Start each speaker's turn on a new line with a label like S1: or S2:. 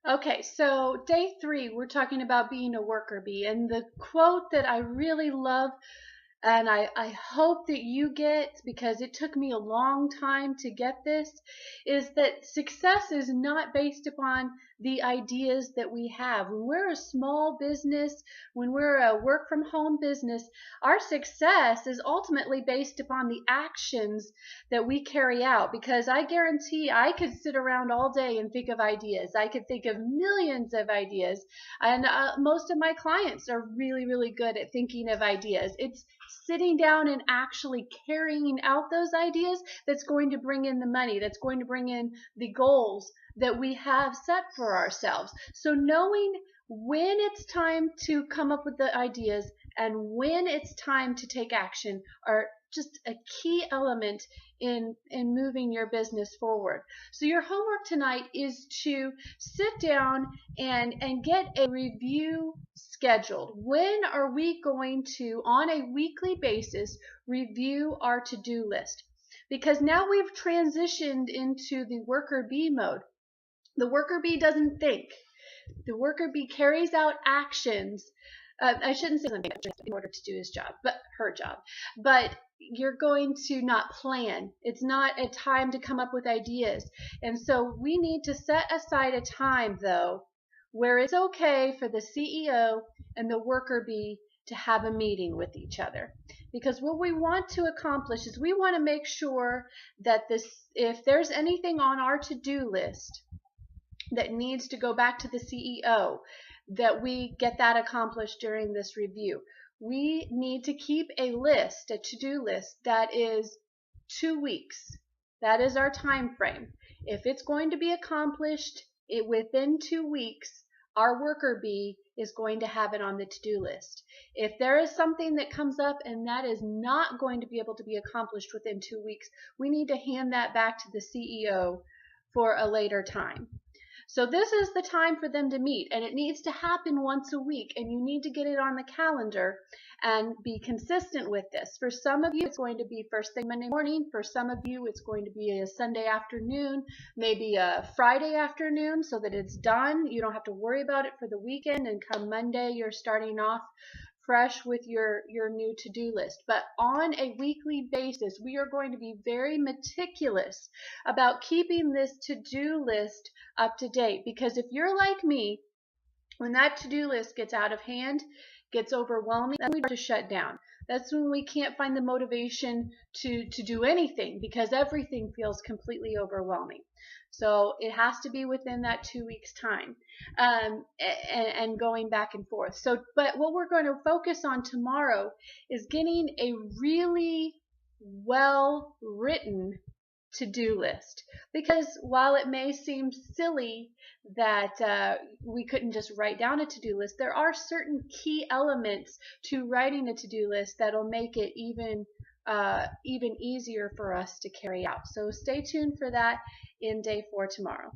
S1: Okay, so day 3, we're talking about being a worker bee. And the quote that I really love and I hope that you get, because it took me a long time to get this, is that success is not based upon the ideas that we have. When we're a small business, when we're a work from home business, our success is ultimately based upon the actions that we carry out. Because I guarantee I could sit around all day and think of ideas. I could think of millions of ideas. And most of my clients are really, really good at thinking of ideas. It's sitting down and actually carrying out those ideas that's going to bring in the money, that's going to bring in the goals that we have set for ourselves. So knowing when it's time to come up with the ideas and when it's time to take action are just a key element in moving your business forward. So your homework tonight is to sit down and get a review scheduled. When are we going to, on a weekly basis, review our to-do list? Because now we've transitioned into the worker bee mode. The worker bee doesn't think. The worker bee carries out actions. I shouldn't say something in order to do his job, but her job. But you're going to not plan. It's not a time to come up with ideas. And so we need to set aside a time, though, where it's okay for the CEO and the worker bee to have a meeting with each other. Because what we want to accomplish is we want to make sure that if there's anything on our to-do list that needs to go back to the CEO, that we get that accomplished during this review. We need to keep a list, a to-do list that is 2 weeks. That is our time frame. If it's going to be accomplished within 2 weeks, our worker bee is going to have it on the to-do list. If there is something that comes up and that is not going to be able to be accomplished within 2 weeks, we need to hand that back to the CEO for a later time. So this is the time for them to meet, and it needs to happen once a week, and you need to get it on the calendar and be consistent with this. For some of you, it's going to be first thing Monday morning. For some of you, it's going to be a Sunday afternoon, maybe a Friday afternoon, so that it's done. You don't have to worry about it for the weekend, and come Monday, you're starting off fresh with your new to-do list. But on a weekly basis, we are going to be very meticulous about keeping this to-do list up to date. Because if you're like me, when that to-do list gets out of hand, gets overwhelming, then we start to shut down. That's when we can't find the motivation to do anything, because everything feels completely overwhelming. So it has to be within that 2 weeks time, and going back and forth. So, but what we're going to focus on tomorrow is getting a really well written to-do list. Because while it may seem silly that we couldn't just write down a to-do list, there are certain key elements to writing a to-do list that'll make it even easier for us to carry out. So stay tuned for that in day 4 tomorrow.